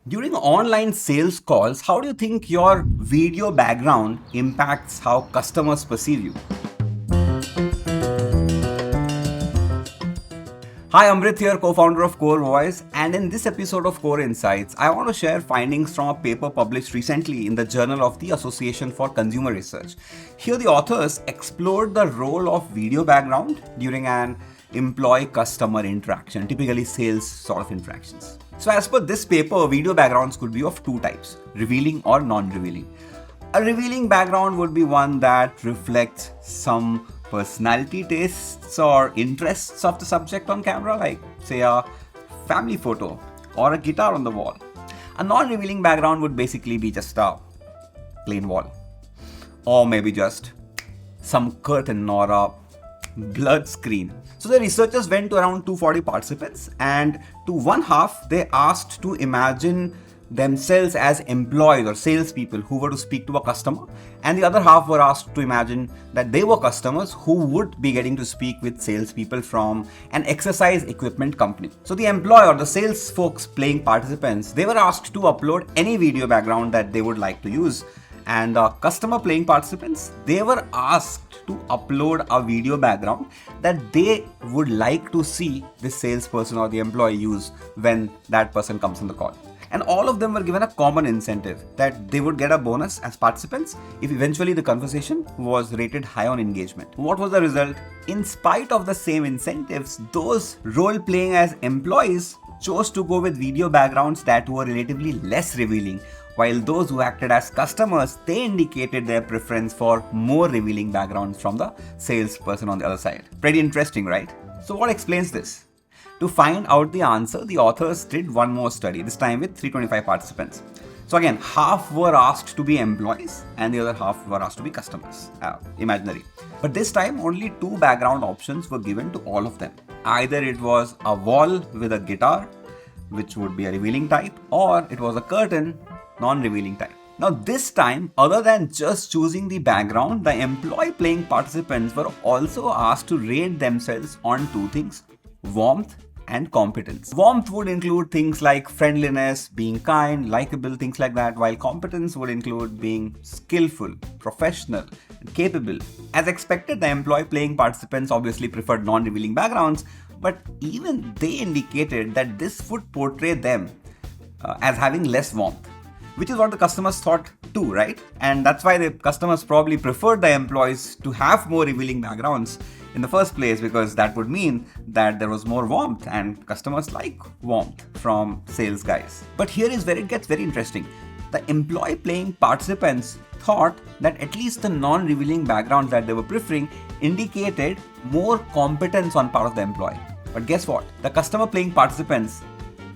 During online sales calls, how do you think your video background impacts how customers perceive you? Hi, Amrit here, co-founder of Core Voice, and in this episode of Core Insights, I want to share findings from a paper published recently in the Journal of the Association for Consumer Research. Here, the authors explored the role of video background during an employee-customer interaction, typically sales sort of interactions. So as per this paper, video backgrounds could be of two types, revealing or non-revealing. A revealing background would be one that reflects some personality tastes or interests of the subject on camera, like say a family photo or a guitar on the wall. A non-revealing background would basically be just a plain wall, or maybe just some curtain or a blurred screen. So the researchers went to around 240 participants, and to one half they asked to imagine themselves as employees or salespeople who were to speak to a customer, and the other half were asked to imagine that they were customers who would be getting to speak with salespeople from an exercise equipment company. So the employee or the sales folks playing participants, they were asked to upload any video background that they would like to use, and customer playing participants, they were asked to upload a video background that they would like to see the salesperson or the employee use when that person comes on the call. And all of them were given a common incentive that they would get a bonus as participants if eventually the conversation was rated high on engagement. What was the result? In spite of the same incentives, those role playing as employees chose to go with video backgrounds that were relatively less revealing, while those who acted as customers, they indicated their preference for more revealing backgrounds from the salesperson on the other side. Pretty interesting, right? So what explains this? To find out the answer, the authors did one more study, this time with 325 participants. So again, half were asked to be employees and the other half were asked to be customers, imaginary. But this time, only two background options were given to all of them. Either it was a wall with a guitar, which would be a revealing type, or it was a curtain, non-revealing type. Now this time, other than just choosing the background, the employee playing participants were also asked to rate themselves on two things: warmth and competence. Warmth would include things like friendliness, being kind, likable, things like that, while competence would include being skillful, professional, and capable. As expected, the employee playing participants obviously preferred non-revealing backgrounds, but even they indicated that this would portray them as having less warmth, which is what the customers thought too, right? And that's why the customers probably preferred the employees to have more revealing backgrounds in the first place, because that would mean that there was more warmth, and customers like warmth from sales guys. But here is where it gets very interesting. The employee playing participants thought that at least the non-revealing backgrounds that they were preferring indicated more competence on part of the employee. But guess what? The customer playing participants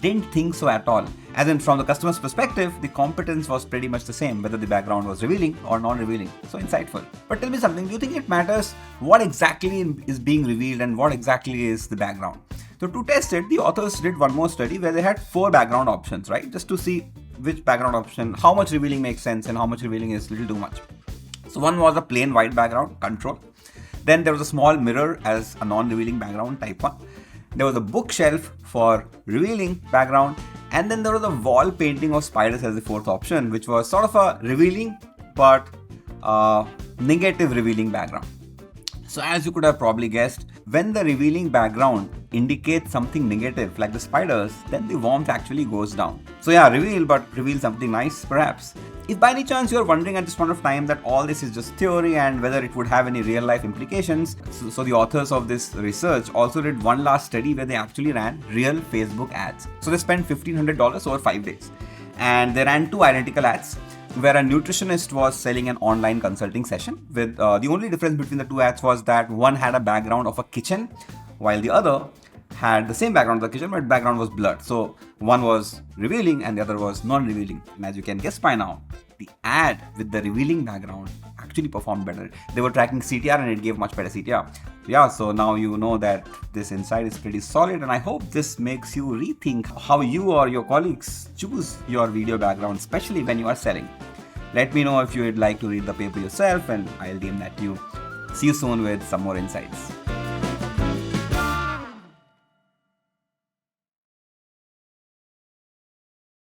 didn't think so at all. As in, from the customer's perspective, the competence was pretty much the same, whether the background was revealing or non-revealing. So insightful. But tell me something, do you think it matters what exactly is being revealed and what exactly is the background? So to test it, the authors did one more study where they had 4 background options, right? Just to see which background option, how much revealing makes sense and how much revealing is little too much. So one was a plain white background, control. Then there was a small mirror as a non-revealing background, type 1. There was a bookshelf for revealing background, and then there was a wall painting of spiders as the 4th option, which was sort of a revealing but negative revealing background. So as you could have probably guessed, when the revealing background indicates something negative like the spiders, then the warmth actually goes down. So yeah, reveal, but reveal something nice perhaps. If by any chance you are wondering at this point of time that all this is just theory and whether it would have any real life implications, so the authors of this research also did one last study where they actually ran real Facebook ads. So they spent $1,500 over 5 days, and they ran 2 identical ads where a nutritionist was selling an online consulting session with the only difference between the 2 ads was that one had a background of a kitchen while the other had the same background of the kitchen, but background was blurred. So one was revealing and the other was non-revealing. And as you can guess by now, the ad with the revealing background actually performed better. They were tracking CTR and it gave much better CTR. Yeah, so now you know that this insight is pretty solid, and I hope this makes you rethink how you or your colleagues choose your video background, especially when you are selling. Let me know if you would like to read the paper yourself, and I'll DM that to you. See you soon with some more insights.